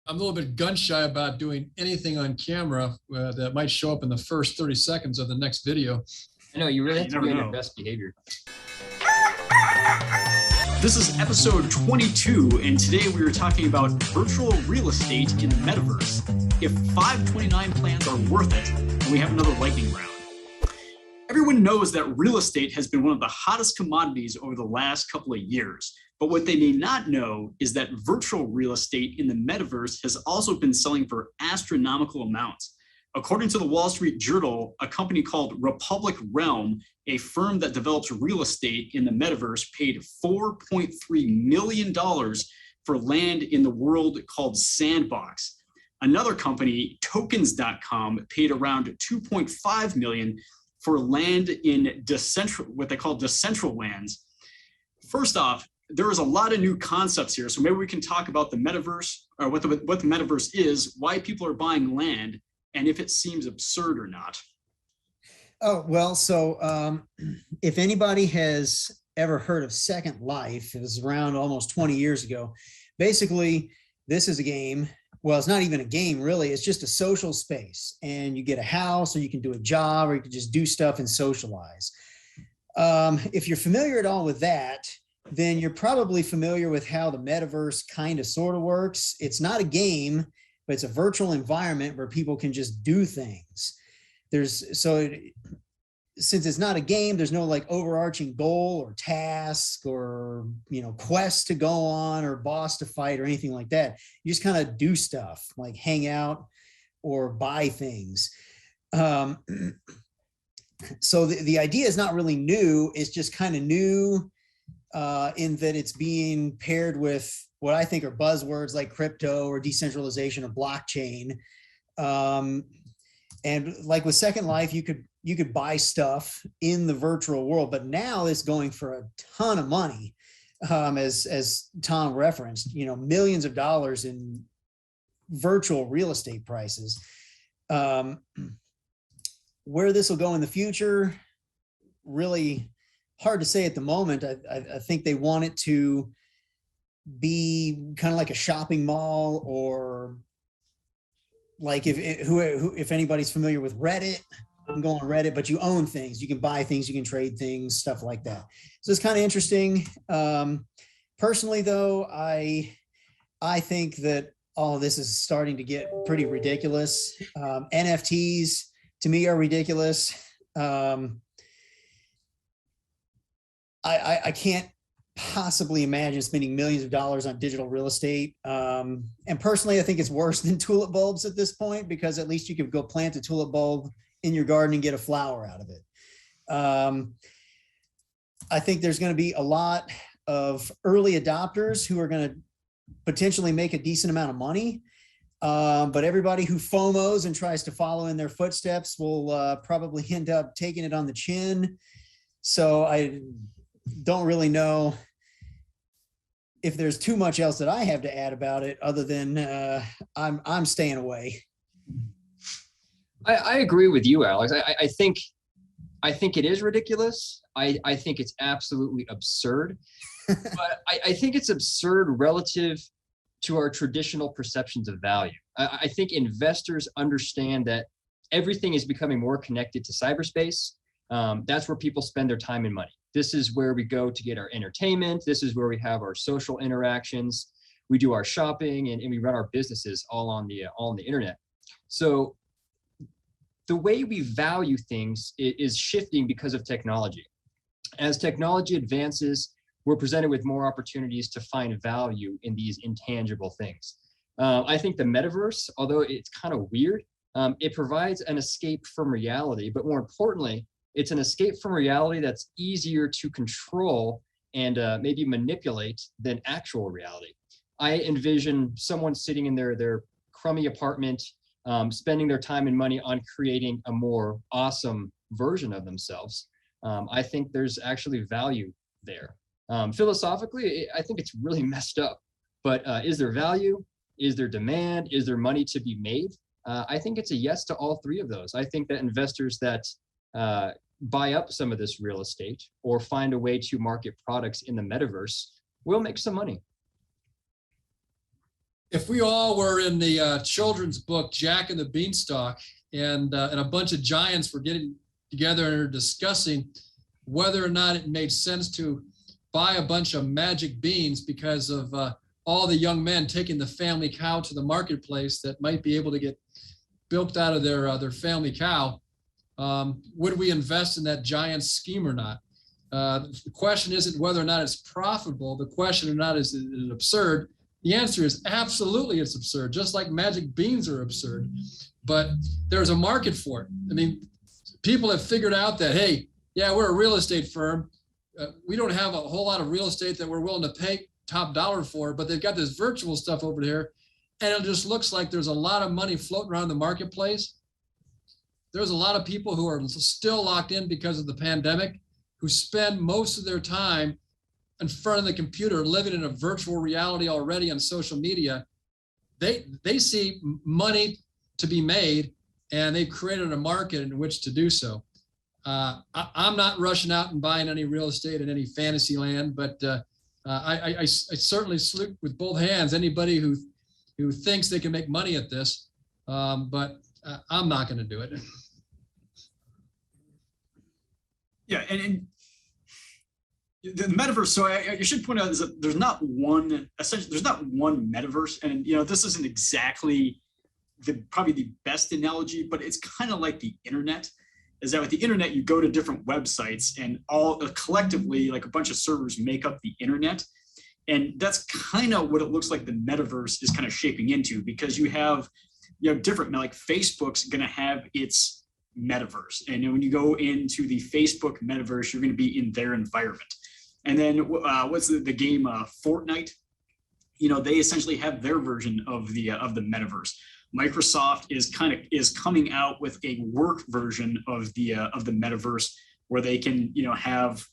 I'm a little bit gun shy about doing anything on camera that might show up in the first 30 seconds of the next video. I know, you really have You to never be on know. your best behavior. This is episode 22, and today we are talking about virtual real estate in the metaverse. If 529 plans are worth it, and we have another lightning round. Everyone knows that real estate has been one of the hottest commodities over the last couple of years. But what they may not know is that virtual real estate in the metaverse has also been selling for astronomical amounts. According to the Wall Street Journal, a company called Republic Realm, a firm that develops real estate in the metaverse, paid $4.3 million for land in the world called Sandbox. Another company, Tokens.com, paid around $2.5 million for land in what they call Decentralands. First off, there is a lot of new concepts here, so maybe we can talk about the metaverse, or what the metaverse is, why people are buying land, and if it seems absurd or not. Oh, well, so if anybody has ever heard of Second Life, it was around almost 20 years ago. Basically, this is a game. Well, it's not even a game, really. It's just a social space, and you get a house, or you can do a job, or you can just do stuff and socialize. If you're familiar at all with that, then you're probably familiar with how the metaverse kind of sort of works. It's not a game, but it's a virtual environment where people can just do things. Since it's not a game, there's no like overarching goal or task or, quest to go on or boss to fight or anything like that. You just kind of do stuff like hang out or buy things. So the idea is not really new. It's just kind of new in that it's being paired with what I think are buzzwords like crypto or decentralization or blockchain. And like with Second Life, you could buy stuff in the virtual world, but now it's going for a ton of money, as Tom referenced, millions of dollars in virtual real estate prices. Where this will go in the future, really hard to say at the moment. I think they want it to be kind of like a shopping mall, or like if anybody's familiar with Reddit, you can go on Reddit, but you own things, you can buy things, you can trade things, stuff like that. So it's kind of interesting. Personally, though, I think that all of this is starting to get pretty ridiculous. NFTs to me are ridiculous. I can't possibly imagine spending millions of dollars on digital real estate. And personally, I think it's worse than tulip bulbs at this point, because at least you could go plant a tulip bulb in your garden and get a flower out of it. I think there's going to be a lot of early adopters who are going to potentially make a decent amount of money. But everybody who FOMOs and tries to follow in their footsteps will probably end up taking it on the chin. So I don't really know if there's too much else that I have to add about it, other than I'm staying away. I agree with you, Alex. I think it is ridiculous. I think it's absolutely absurd. But I think it's absurd relative to our traditional perceptions of value. I think investors understand that everything is becoming more connected to cyberspace. That's where people spend their time and money. This is where we go to get our entertainment. This is where we have our social interactions. We do our shopping, and we run our businesses all on the internet. So the way we value things is shifting because of technology. As technology advances, we're presented with more opportunities to find value in these intangible things. I think the metaverse, although it's kind of weird, it provides an escape from reality, but more importantly, it's an escape from reality that's easier to control and maybe manipulate than actual reality. I envision someone sitting in their crummy apartment, spending their time and money on creating a more awesome version of themselves. I think there's actually value there. Philosophically, I think it's really messed up, but is there value? Is there demand? Is there money to be made? I think it's a yes to all three of those. I think that investors that buy up some of this real estate or find a way to market products in the metaverse will make some money. If we all were in the children's book, Jack and the Beanstalk, and a bunch of giants were getting together and are discussing whether or not it made sense to buy a bunch of magic beans because of all the young men taking the family cow to the marketplace that might be able to get bilked out of their family cow, would we invest in that giant scheme or not? The question isn't whether or not it's profitable. The question or not is it absurd? The answer is absolutely it's absurd, just like magic beans are absurd. But there's a market for it. I mean, people have figured out that, hey, yeah, we're a real estate firm. We don't have a whole lot of real estate that we're willing to pay top dollar for, but they've got this virtual stuff over there. And it just looks like there's a lot of money floating around the marketplace. There's a lot of people who are still locked in because of the pandemic, who spend most of their time in front of the computer, living in a virtual reality already on social media. They see money to be made, and they've created a market in which to do so. I'm not rushing out and buying any real estate in any fantasy land, but I certainly salute with both hands anybody who thinks they can make money at this, but I'm not going to do it. Yeah, and the metaverse. So I should point out is that there's not one metaverse, and this isn't exactly probably the best analogy, but it's kind of like the internet. Is that with the internet, you go to different websites, and all collectively, like a bunch of servers, make up the internet, and that's kind of what it looks like the metaverse is kind of shaping into, because you have different, like Facebook's going to have its metaverse, and when you go into the Facebook metaverse, you're going to be in their environment. And then what's the game Fortnite? They essentially have their version of the metaverse. Microsoft is coming out with a work version of the metaverse, where they can have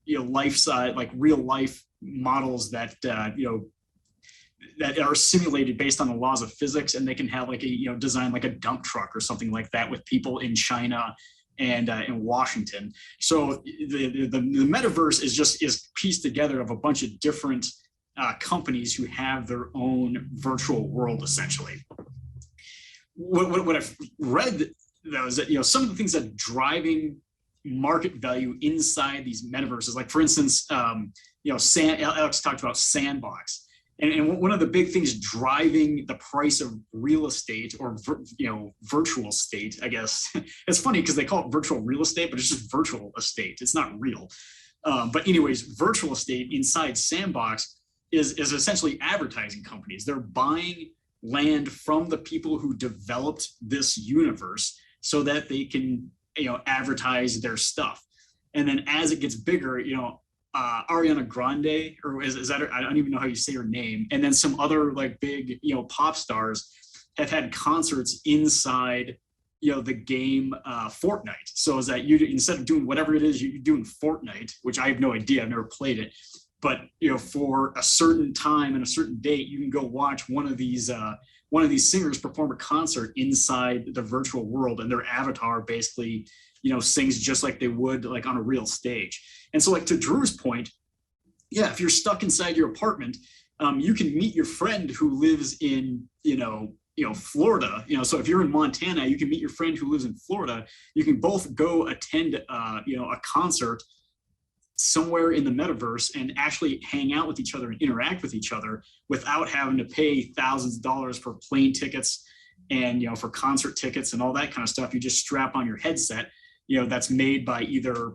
life size, like real life models that that are simulated based on the laws of physics, and they can have like a design like a dump truck or something like that with people in China and in Washington. So the metaverse is pieced together of a bunch of different companies who have their own virtual world essentially. What I've read though is that some of the things that are driving market value inside these metaverses, like for instance, Alex talked about Sandbox, and one of the big things driving the price of real estate or virtual estate, I guess it's funny because they call it virtual real estate, but it's just virtual estate. It's not real. But anyways, virtual estate inside Sandbox is essentially advertising companies. They're buying land from the people who developed this universe so that they can advertise their stuff. And then as it gets bigger, Ariana Grande, or is that I don't even know how you say her name, and then some other like big pop stars have had concerts inside the game Fortnite. So is that you, instead of doing whatever it is you're doing Fortnite, which I have no idea, I've never played it, but for a certain time and a certain date, you can go watch one of these singers perform a concert inside the virtual world, and their avatar basically sings just like they would like on a real stage. And so, like to Drew's point, yeah, if you're stuck inside your apartment, you can meet your friend who lives in Florida. So if you're in Montana, you can meet your friend who lives in Florida. You can both go attend a concert somewhere in the metaverse and actually hang out with each other and interact with each other without having to pay thousands of dollars for plane tickets and for concert tickets and all that kind of stuff. You just strap on your headset, that's made by either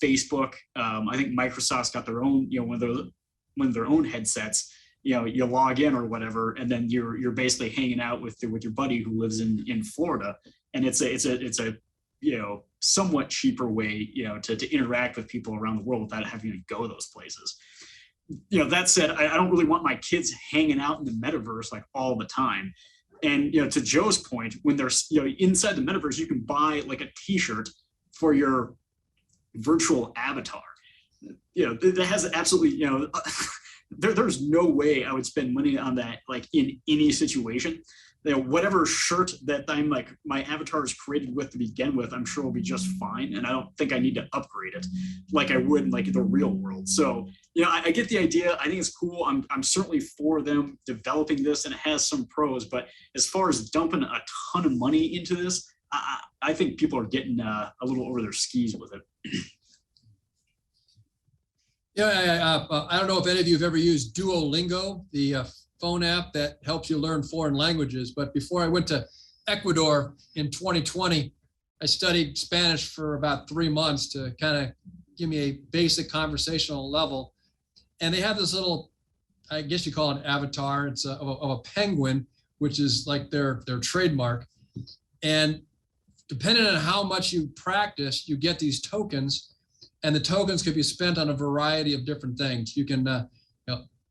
Facebook. I think Microsoft's got their own, one of their own headsets. You log in or whatever, and then you're basically hanging out with your buddy who lives in Florida, and it's a somewhat cheaper way, to interact with people around the world without having to go those places. That said, I don't really want my kids hanging out in the metaverse like all the time. And, to Joe's point, when there's, inside the metaverse, you can buy like a t-shirt for your virtual avatar. That has absolutely, there's no way I would spend money on that, like in any situation. whatever shirt that I'm like my avatar is created with to begin with, I'm sure will be just fine. And I don't think I need to upgrade it like I would in like the real world. So, I get the idea. I think it's cool. I'm certainly for them developing this, and it has some pros, but as far as dumping a ton of money into this, I think people are getting a little over their skis with it. Yeah, I don't know if any of you have ever used Duolingo, the phone app that helps you learn foreign languages. But before I went to Ecuador in 2020, I studied Spanish for about 3 months to kind of give me a basic conversational level. And they have this little, I guess you call it an avatar. It's of a penguin, which is like their trademark. And depending on how much you practice, you get these tokens, and the tokens could be spent on a variety of different things. You can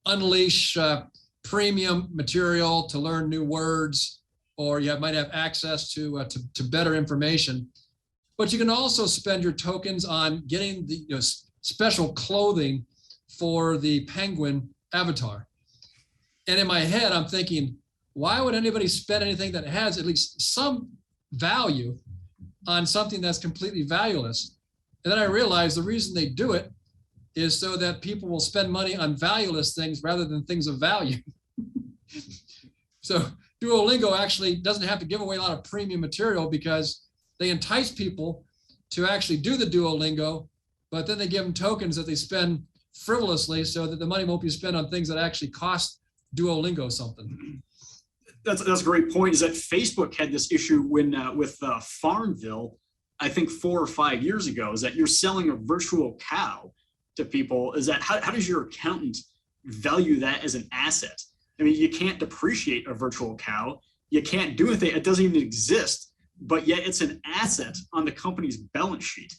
unleash premium material to learn new words, or you might have access to better information. But you can also spend your tokens on getting the special clothing for the penguin avatar. And in my head, I'm thinking, why would anybody spend anything that has at least some value on something that's completely valueless? And then I realized the reason they do it is so that people will spend money on valueless things rather than things of value. So Duolingo actually doesn't have to give away a lot of premium material because they entice people to actually do the Duolingo, but then they give them tokens that they spend frivolously so that the money won't be spent on things that actually cost Duolingo something. That's a great point. Is that Facebook had this issue when with Farmville, I think 4 or 5 years ago, is that you're selling a virtual cow to people. Is that how does your accountant value that as an asset? I mean, you can't depreciate a virtual cow. You can't do anything. It doesn't even exist, but yet it's an asset on the company's balance sheet.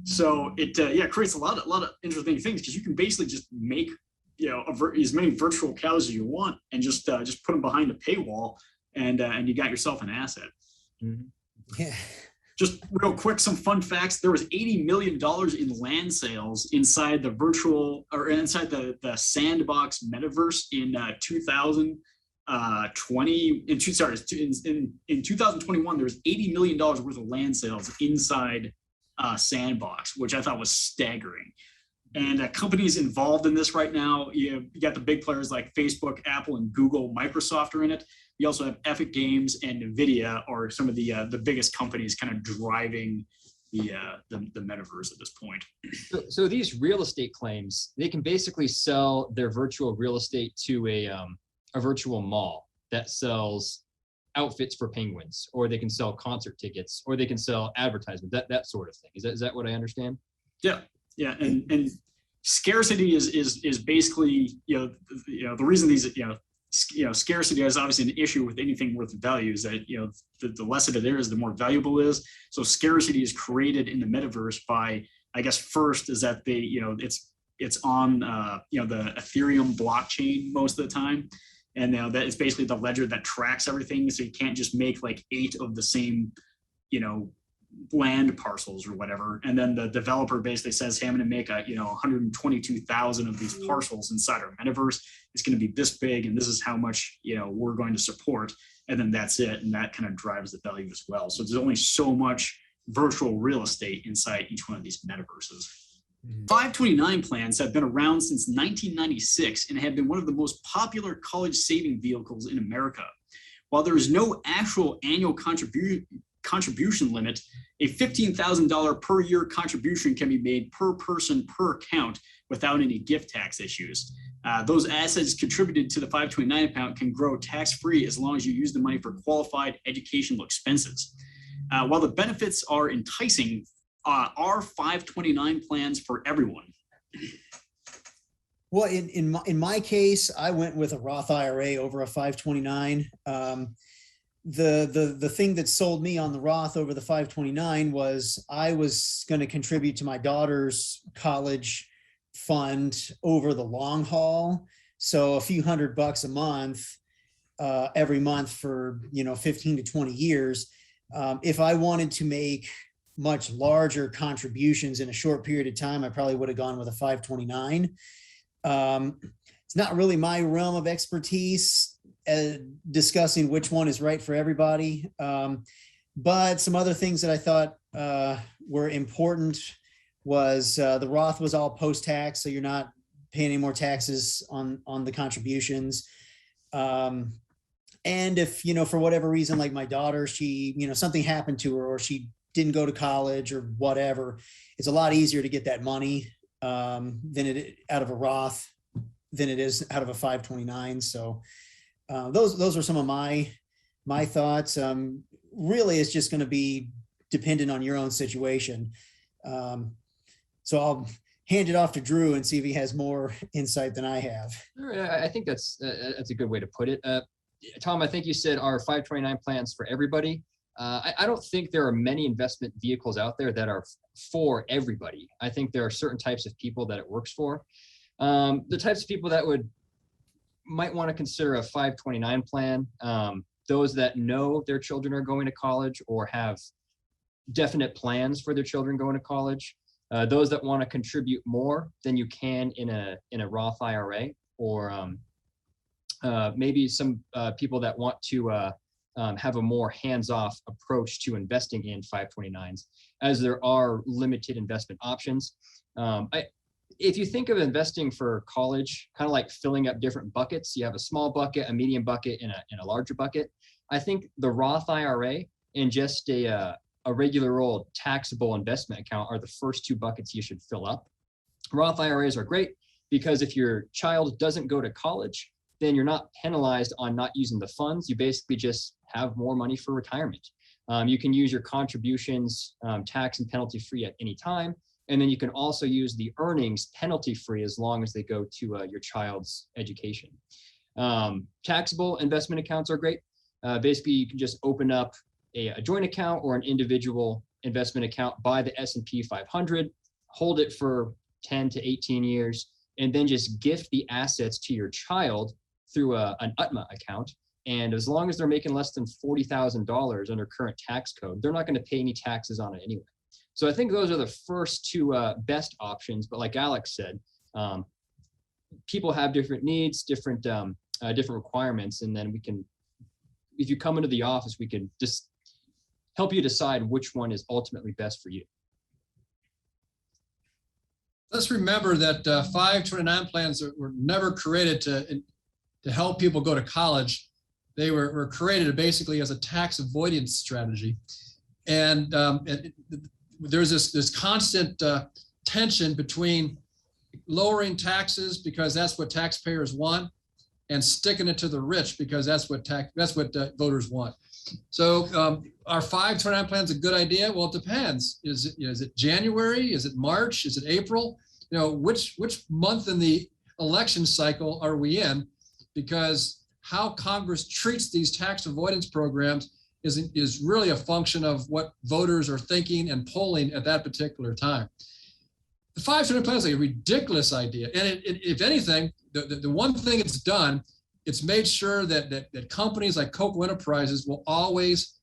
So it creates a lot of interesting things, because you can basically just make as many virtual cows as you want and just put them behind a paywall, and you got yourself an asset. Mm-hmm. Yeah. Just real quick, some fun facts. There was $80 million in land sales inside the inside the Sandbox metaverse in 2020. In 2021, there was $80 million worth of land sales inside Sandbox, which I thought was staggering. And companies involved in this right now, you got the big players like Facebook, Apple, and Google. Microsoft are in it. You also have Epic Games and NVIDIA are some of the biggest companies kind of driving the metaverse at this point. So these real estate claims, they can basically sell their virtual real estate to a virtual mall that sells outfits for penguins, or they can sell concert tickets, or they can sell advertisement, that sort of thing. Is that what I understand? Yeah, and scarcity is basically the reason these scarcity is obviously an issue with anything worth value, is that the less of it there is, the more valuable it is. So scarcity is created in the metaverse by, I guess, first is that it's on the Ethereum blockchain most of the time, and that it's basically the ledger that tracks everything. So you can't just make like 8 of the same land parcels or whatever, and then the developer basically says, hey, I'm going to make 122,000 of these parcels inside our metaverse. It's going to be this big, and this is how much we're going to support, and then that's it. And that kind of drives the value as well. So there's only so much virtual real estate inside each one of these metaverses. 529 plans have been around since 1996 and have been one of the most popular college saving vehicles in America. While there is no actual annual contribution limit, a $15,000 per year contribution can be made per person per account without any gift tax issues. Those assets contributed to the 529 account can grow tax-free as long as you use the money for qualified educational expenses. While the benefits are enticing, are 529 plans for everyone? Well, in my case, I went with a Roth IRA over a 529. The thing that sold me on the Roth over the 529 was I was going to contribute to my daughter's college fund over the long haul. So a few $100 a month, every month for 15 to 20 years. If I wanted to make much larger contributions in a short period of time, I probably would have gone with a 529. it's not really my realm of expertise, discussing which one is right for everybody. But some other things that I thought were important was the Roth was all post-tax, so you're not paying any more taxes on the contributions. And if, for whatever reason, like my daughter, she, something happened to her or she didn't go to college or whatever, it's a lot easier to get that money than it out of a Roth than it is out of a 529. So those are some of my thoughts. Really, it's just going to be dependent on your own situation. So I'll hand it off to Drew and see if he has more insight than I have. I think that's a good way to put it. Tom, I think you said our 529 plans for everybody. I don't think there are many investment vehicles out there that are for everybody. I think there are certain types of people that it works for. The types of people that might want to consider a 529 plan, those that know their children are going to college or have definite plans for their children going to college, those that want to contribute more than you can in a Roth IRA, or maybe some people that want to have a more hands-off approach to investing in 529s, as there are limited investment options. If you think of investing for college, kind of like filling up different buckets, you have a small bucket, a medium bucket, and a larger bucket. I think the Roth IRA and just a regular old taxable investment account are the first two buckets you should fill up. Roth IRAs are great because if your child doesn't go to college, then you're not penalized on not using the funds. You basically just have more money for retirement. You can use your contributions tax and penalty free at any time. And then you can also use the earnings penalty free as long as they go to your child's education. Taxable investment accounts are great. Basically, you can just open up a joint account or an individual investment account, buy the S&P 500, hold it for 10 to 18 years, and then just gift the assets to your child through an UTMA account. And as long as they're making less than $40,000 under current tax code, they're not going to pay any taxes on it anyway. So I think those are the first two best options. But like Alex said, people have different needs, different requirements, and then we can, if you come into the office, we can just help you decide which one is ultimately best for you. Let's remember that 529 plans were never created to help people go to college. They were created basically as a tax avoidance strategy. And there's this constant tension between lowering taxes because that's what taxpayers want, and sticking it to the rich because that's what voters want. So our 529 plan is a good idea. Well, it depends. Is it January? Is it March? Is it April? Which month in the election cycle are we in? Because how Congress treats these tax avoidance programs is really a function of what voters are thinking and polling at that particular time. The 529 plan is a ridiculous idea. And if anything, the one thing it's done, it's made sure that companies like Cocoa Enterprises will always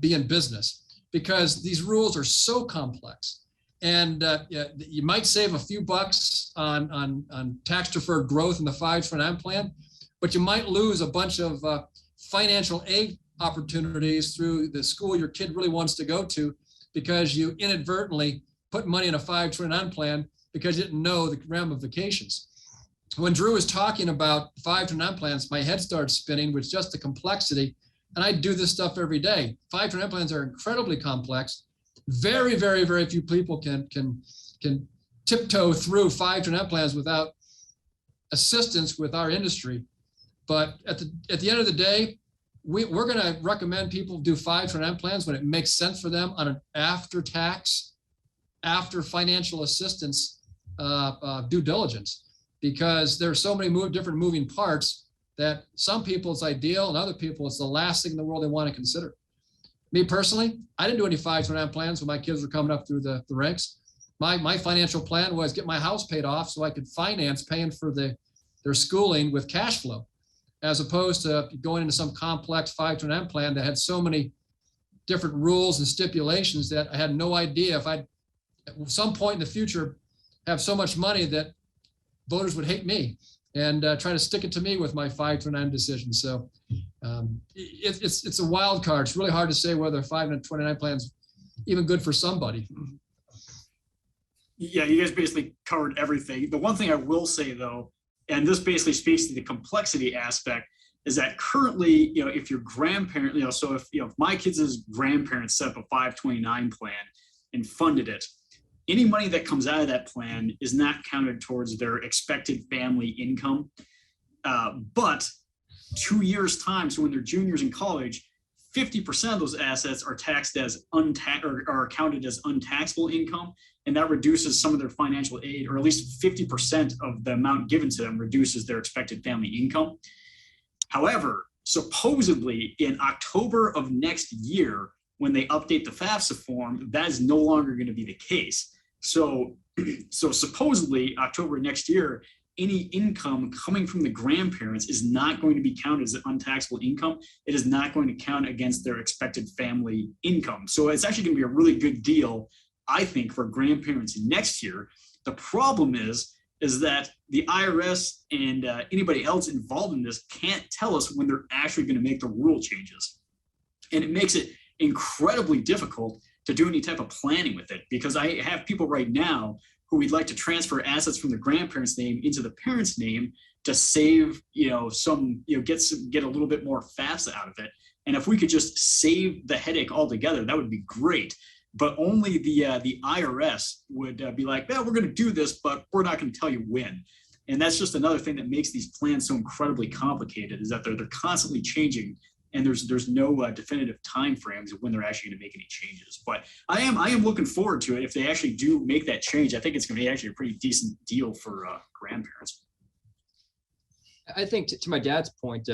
be in business, because these rules are so complex. And you might save a few bucks on tax deferred growth in the 529 plan, but you might lose a bunch of financial aid opportunities through the school your kid really wants to go to, because you inadvertently put money in a 529 plan because you didn't know the ramifications. When Drew was talking about 529 plans, my head started spinning with just the complexity. And I do this stuff every day. 529 plans are incredibly complex. Very, very, very few people can tiptoe through 529 plans without assistance with our industry. But at the end of the day, we're going to recommend people do 529 plans when it makes sense for them on an after-tax, after financial assistance due diligence, because there are so many different moving parts that some people it's ideal and other people it's the last thing in the world they want to consider. Me personally, I didn't do any 529 plans when my kids were coming up through the ranks. My financial plan was get my house paid off so I could finance paying for their schooling with cash flow, as opposed to going into some complex 529 plan that had so many different rules and stipulations that I had no idea if I'd at some point in the future have so much money that voters would hate me. and try to stick it to me with my 529 decision. So it's a wild card. It's really hard to say whether 529 plan's even good for somebody. Yeah, you guys basically covered everything. The one thing I will say though, and this basically speaks to the complexity aspect, is that currently, if your grandparent, so if my kids' grandparents set up a 529 plan and funded it, any money that comes out of that plan is not counted towards their expected family income. But 2 years time, so when they're juniors in college, 50% of those assets are taxed as are counted as untaxable income, and that reduces some of their financial aid, or at least 50% of the amount given to them reduces their expected family income. However, supposedly in October of next year, when they update the FAFSA form, that is no longer going to be the case. So supposedly October next year, any income coming from the grandparents is not going to be counted as untaxable income. It is not going to count against their expected family income. So it's actually going to be a really good deal, I think, for grandparents next year. The problem is that the IRS and anybody else involved in this can't tell us when they're actually going to make the rule changes. And it makes it incredibly difficult to do any type of planning with it, because I have people right now who we'd like to transfer assets from the grandparents' name into the parents' name to save, get a little bit more FAFSA out of it. And if we could just save the headache altogether, that would be great. But only the IRS would be like, we're going to do this, but we're not going to tell you when. And that's just another thing that makes these plans so incredibly complicated, is that they're constantly changing, and there's no definitive time frames of when they're actually going to make any changes. But I am looking forward to it. If they actually do make that change, I think it's going to be actually a pretty decent deal for grandparents. I think to my dad's point,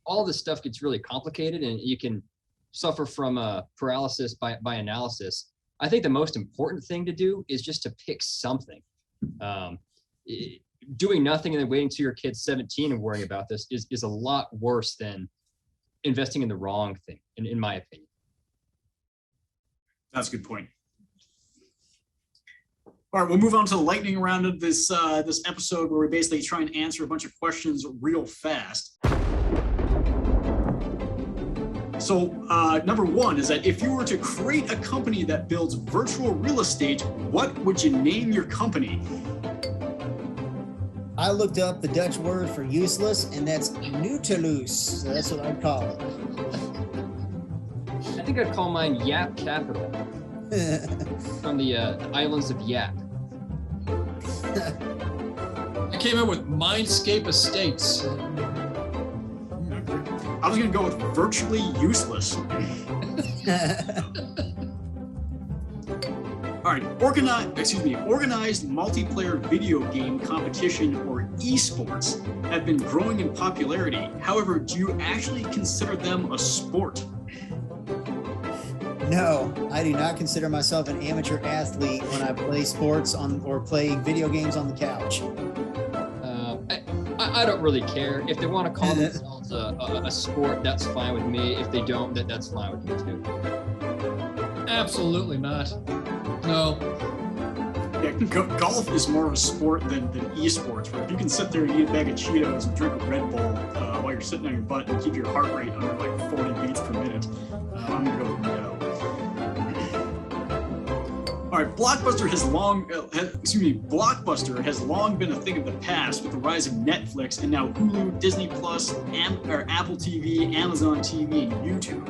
all this stuff gets really complicated, and you can suffer from paralysis by analysis. I think the most important thing to do is just to pick something. Doing nothing and then waiting till your kid's 17 and worrying about this is a lot worse than investing in the wrong thing, in my opinion. That's a good point. All right, we'll move on to the lightning round of this episode, where we basically try and answer a bunch of questions real fast. So number one is that if you were to create a company that builds virtual real estate, what would you name your company? I looked up the Dutch word for useless, and that's nutteloos. So that's what I'd call it. I think I'd call mine Yap Capital, from the islands of Yap. I came up with Mindscape Estates. I was going to go with virtually useless. All right, organized multiplayer video game competition, or esports, have been growing in popularity. However, do you actually consider them a sport? No, I do not consider myself an amateur athlete when I play sports or play video games on the couch. I don't really care. If they want to call themselves a sport, that's fine with me. If they don't, that's fine with me too. Absolutely not. No. Yeah, golf is more of a sport than esports, where if you can sit there and eat a bag of Cheetos and drink a Red Bull while you're sitting on your butt and keep your heart rate under like 40 beats per minute, I'm going to go with no. All right, Blockbuster has long been a thing of the past with the rise of Netflix and now Hulu, Disney Plus, Apple TV, Amazon TV, and YouTube.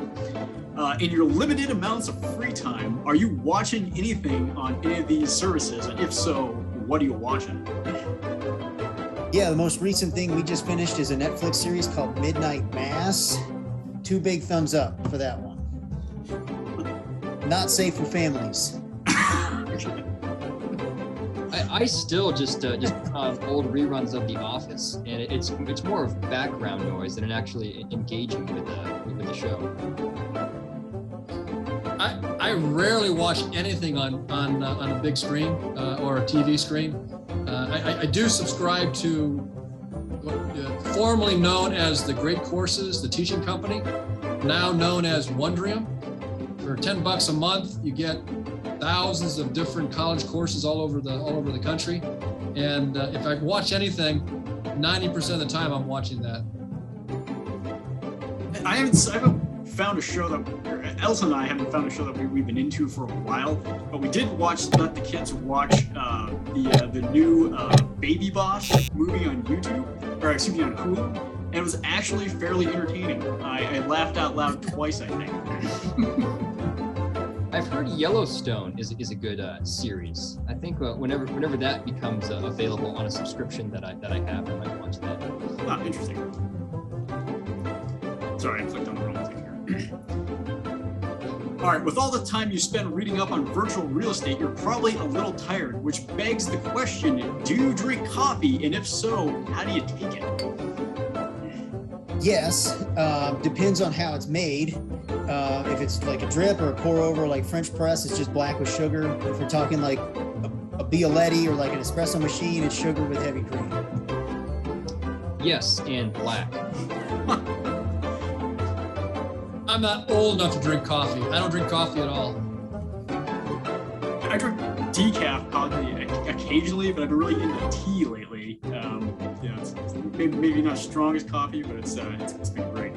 In your limited amounts of free time, are you watching anything on any of these services? And if so, what are you watching? Yeah, the most recent thing we just finished is a Netflix series called Midnight Mass. 2 big thumbs up for that one. Not safe for families. I still just put on old reruns of The Office, and it's more of background noise than actually engaging with the show. I rarely watch anything on a big screen or a TV screen. I do subscribe to what, formerly known as the Great Courses, the teaching company, now known as Wondrium. For $10 a month, you get thousands of different college courses all over the country. And if I watch anything, 90% of the time I'm watching that. I haven't found a show that Elsa and I haven't found a show that we've been into for a while, but we did let the kids watch the new Baby Boss movie on YouTube, or excuse me, on Hulu, and it was actually fairly entertaining. I laughed out loud twice, I think. I've heard Yellowstone is a good series. I think whenever that becomes available on a subscription that I have, I might watch that. Ah, interesting. Sorry, I clicked on the wrong thing here. All right, with all the time you spend reading up on virtual real estate, you're probably a little tired, which begs the question, do you drink coffee? And if so, how do you take it? Yes, depends on how it's made. If it's like a drip or a pour over, like French press, it's just black with sugar. If we're talking like a Bialetti or like an espresso machine, it's sugar with heavy cream. Yes, and black. I'm not old enough to drink coffee. I don't drink coffee at all. I drink decaf coffee occasionally, but I've been really into tea lately. It's maybe not strong as coffee, but it's been great.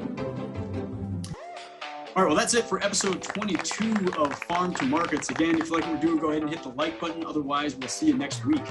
All right, well, that's it for episode 22 of Farm to Markets. Again, if you like what we're doing, go ahead and hit the like button. Otherwise, we'll see you next week.